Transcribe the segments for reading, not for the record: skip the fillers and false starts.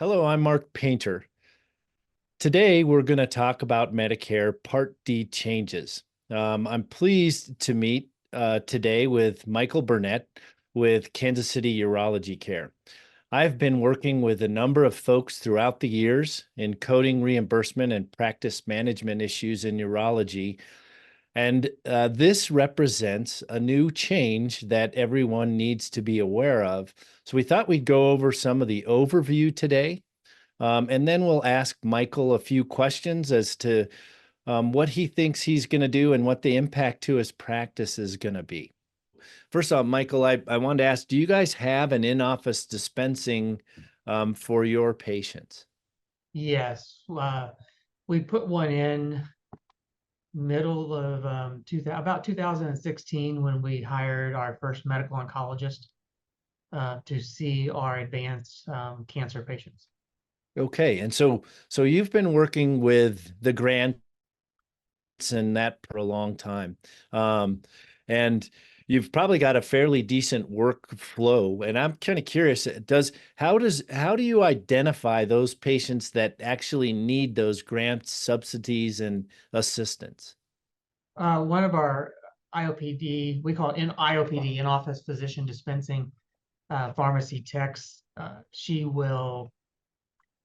Hello, I'm Mark Painter. Today, we're going to talk about Medicare Part D changes. I'm pleased to meet today with Michael Burnett with Kansas City Urology Care. I've been working with a number of folks throughout the years in coding reimbursement and practice management issues in urology. And this represents a new change that everyone needs to be aware of. So we thought we'd go over some of the overview today. And then we'll ask Michael a few questions as to what he thinks he's going to do and what the impact to his practice is going to be. First off, Michael, I wanted to ask, do you guys have an in-office dispensing for your patients? Yes, we put one in middle of about 2016 when we hired our first medical oncologist to see our advanced cancer patients. Okay, and so you've been working with the grants and that for a long time. And you've probably got a fairly decent workflow. And I'm kind of curious, how do you identify those patients that actually need those grants, subsidies, and assistance? One of our IOPD, we call it IOPD, in-office physician dispensing pharmacy techs, she will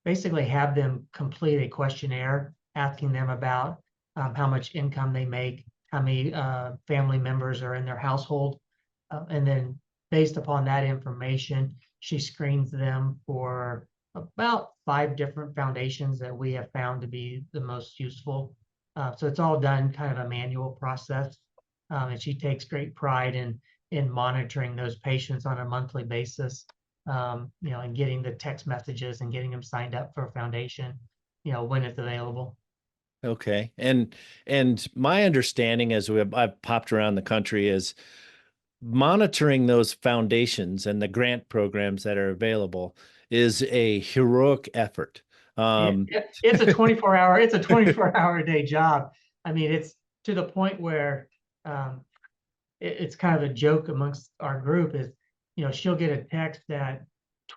basically have them complete a questionnaire asking them about how much income they make, how many family members are in their household. And then based upon that information, she screens them for about 5 different foundations that we have found to be the most useful. So it's all done kind of a manual process. And she takes great pride in monitoring those patients on a monthly basis, and getting the text messages and getting them signed up for a foundation, when it's available. Okay. And my understanding as I've popped around the country is monitoring those foundations and the grant programs that are available is a heroic effort. It's a 24-hour a day job. I mean, it's to the point where um, it's kind of a joke amongst our group is, she'll get a text at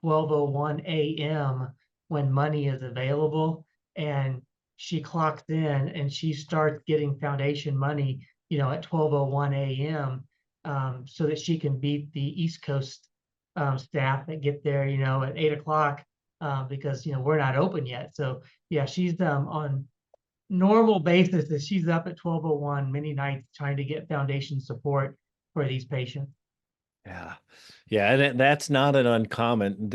12:01 a.m. when money is available, and she clocks in and she starts getting foundation money, at 12:01 a.m. So that she can beat the East Coast staff that get there, at 8 o'clock, because we're not open yet. So yeah, she's on normal basis that she's up at 12:01 many nights trying to get foundation support for these patients. Yeah. Yeah. And that's not an uncommon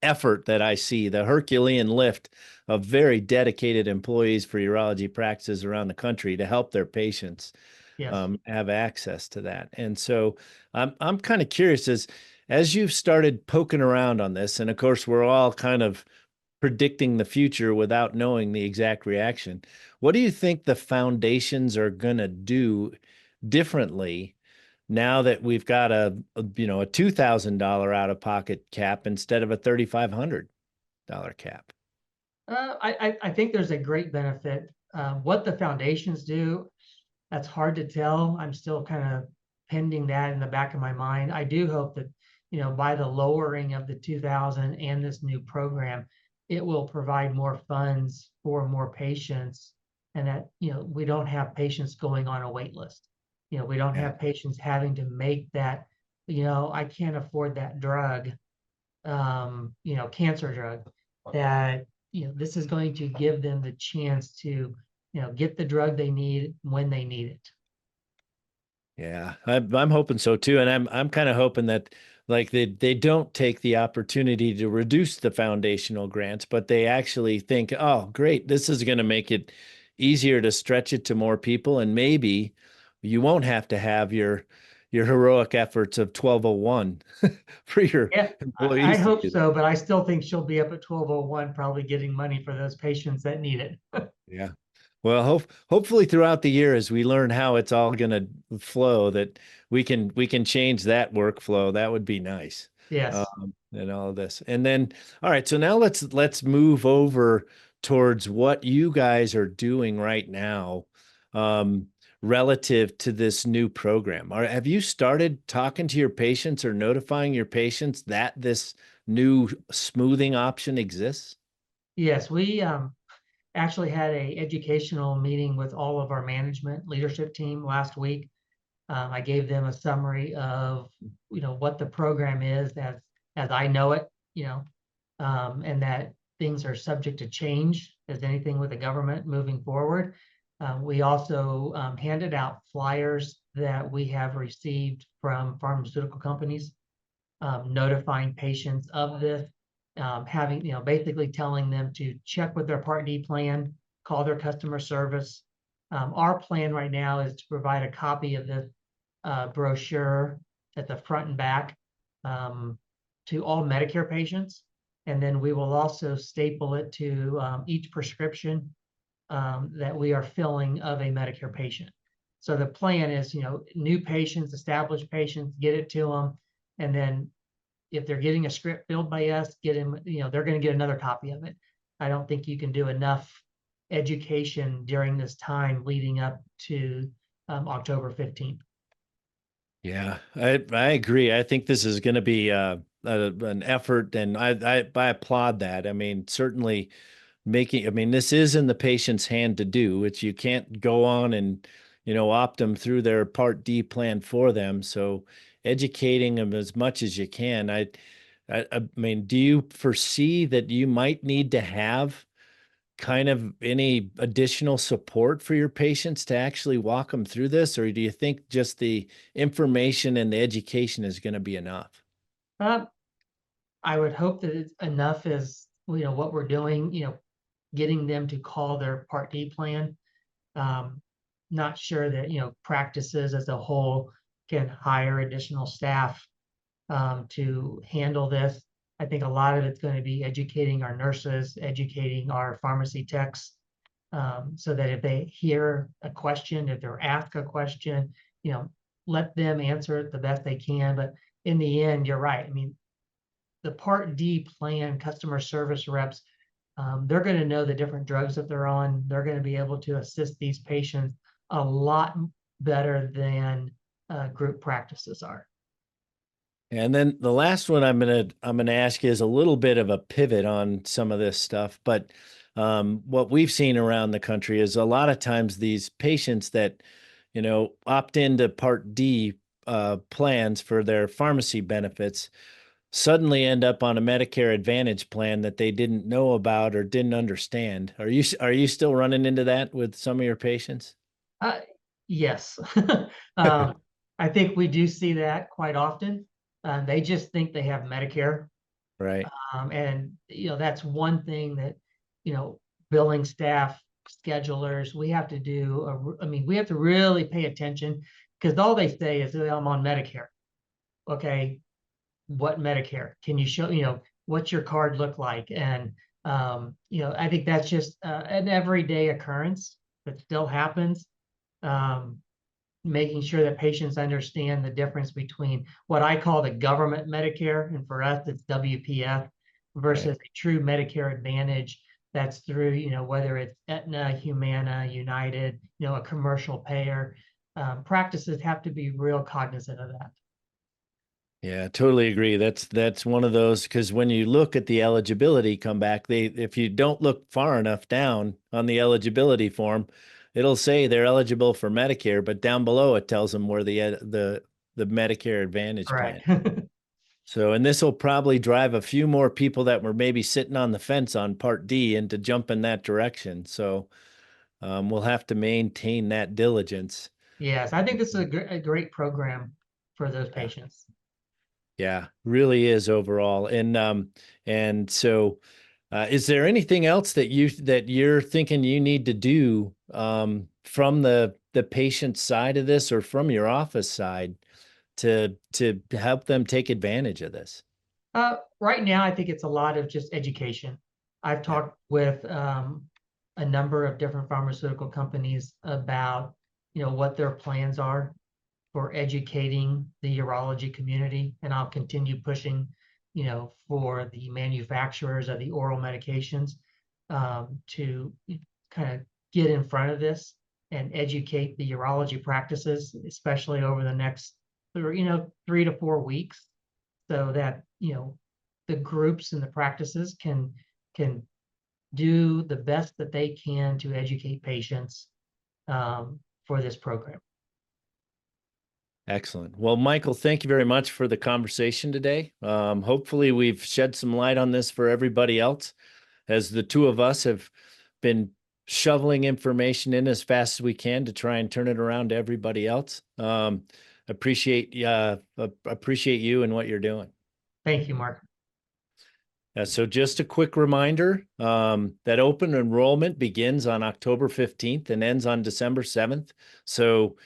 effort that I see. The Herculean lift of very dedicated employees for urology practices around the country to help their patients Yes. have access to that. And so I'm kind of curious as you've started poking around on this, and of course we're all kind of predicting the future without knowing the exact reaction. What do you think the foundations are going to do differently now that we've got a $2,000 out of pocket cap instead of a $3,500 cap? I think there's a great benefit. What the foundations do, that's hard to tell. I'm still kind of pending that in the back of my mind. I do hope that, by the lowering of the 2000 and this new program, it will provide more funds for more patients, and that, we don't have patients going on a wait list. We don't Yeah. have patients having to make that, I can't afford that drug, cancer drug, that, this is going to give them the chance to, get the drug they need when they need it. Yeah, I'm hoping so too, and I'm kind of hoping that like they don't take the opportunity to reduce the foundational grants, but they actually think, oh, great, this is going to make it easier to stretch it to more people, and maybe you won't have to have your heroic efforts of 1201 for your Yeah, I employees to hope do that. so, but I still think she'll be up at 12:01, probably getting money for those patients that need it. Yeah. Well, hopefully throughout the year, as we learn how it's all going to flow, that we can change that workflow. That would be nice. Yes. And all of this. And then, all right, so now let's move over towards what you guys are doing right now. Um, relative to this new program? Have you started talking to your patients or notifying your patients that this new smoothing option exists? Yes, we actually had a educational meeting with all of our management leadership team last week. I gave them a summary of, what the program is as I know it, and that things are subject to change as anything with the government moving forward. We also handed out flyers that we have received from pharmaceutical companies, notifying patients of this, having, basically telling them to check with their Part D plan, call their customer service. Our plan right now is to provide a copy of this brochure at the front and back to all Medicare patients. And then we will also staple it to each prescription that we are filling of a Medicare patient. So the plan is, new patients, established patients, get it to them. And then if they're getting a script filled by us, get them, they're going to get another copy of it. I don't think you can do enough education during this time leading up to October 15th. Yeah, I agree. I think this is going to be an effort, and I applaud that. I mean, certainly I mean, this is in the patient's hand to do. It's you can't go on and opt them through their Part D plan for them. So educating them as much as you can. I mean, do you foresee that you might need to have kind of any additional support for your patients to actually walk them through this, or do you think just the information and the education is going to be enough? Uh, I would hope that it's enough is, what we're doing, getting them to call their Part D plan. Um, Not sure that, practices as a whole can hire additional staff to handle this. I think a lot of it's going to be educating our nurses, educating our pharmacy techs, so that if they hear a question, if they're asked a question, let them answer it the best they can. But in the end, you're right. I mean, the Part D plan customer service reps, they're going to know the different drugs that they're on. They're going to be able to assist these patients a lot better than group practices are. And then the last one I'm gonna ask you is a little bit of a pivot on some of this stuff, but what we've seen around the country is a lot of times these patients that opt into Part D plans for their pharmacy benefits suddenly end up on a Medicare Advantage plan that they didn't know about or didn't understand. Are you still running into that with some of your patients? Uh, yes. I think we do see that quite often. They just think they have Medicare. Right. And, that's one thing that, you know, billing staff, schedulers, we have to do. I mean, we have to really pay attention because all they say is, "Oh, I'm on Medicare." Okay, what Medicare? Can you show, what's your card look like? And, I think that's just an everyday occurrence that still happens. Um, Making sure that patients understand the difference between what I call the government Medicare, and for us, it's WPF, Right. versus a true Medicare Advantage that's through, whether it's Aetna, Humana, United, a commercial payer. Practices have to be real cognizant of that. Yeah, totally agree. That's one of those because when you look at the eligibility come back, if you don't look far enough down on the eligibility form, it'll say they're eligible for Medicare, but down below it tells them where the Medicare Advantage plan. Correct. So, and this will probably drive a few more people that were maybe sitting on the fence on Part D into jump in that direction. So, we'll have to maintain that diligence. Yes, I think this is a great program for those Yeah. patients. Yeah, really is overall. And so is there anything else that you're thinking you need to do from the patient side of this or from your office side to help them take advantage of this? Right now, I think it's a lot of just education. I've Yeah. talked with a number of different pharmaceutical companies about, what their plans are for educating the urology community, and I'll continue pushing, for the manufacturers of the oral medications to kind of get in front of this and educate the urology practices, especially over the next, 3 to 4 weeks, so that, the groups and the practices can do the best that they can to educate patients for this program. Excellent. Well, Michael, thank you very much for the conversation today. Hopefully we've shed some light on this for everybody else, as the two of us have been shoveling information in as fast as we can to try and turn it around to everybody else. Appreciate you and what you're doing. Thank you, Mark. So just a quick reminder that open enrollment begins on October 15th and ends on December 7th. So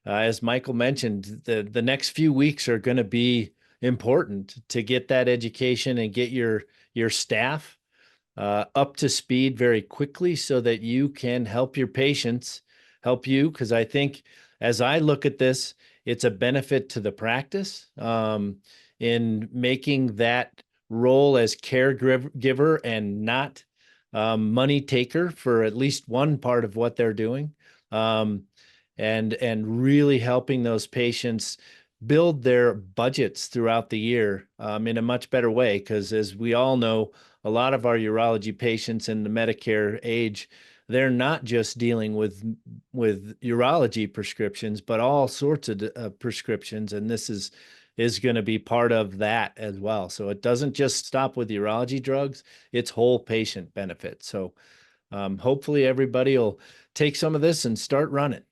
as Michael mentioned, the next few weeks are going to be important to get that education and get your staff up to speed very quickly so that you can help your patients, help you. Because I think as I look at this, it's a benefit to the practice in making that role as caregiver and not money taker for at least one part of what they're doing. And really helping those patients build their budgets throughout the year in a much better way. Because as we all know, a lot of our urology patients in the Medicare age, they're not just dealing with urology prescriptions, but all sorts of prescriptions. And this is going to be part of that as well. So it doesn't just stop with urology drugs, it's whole patient benefit. So hopefully everybody will take some of this and start running.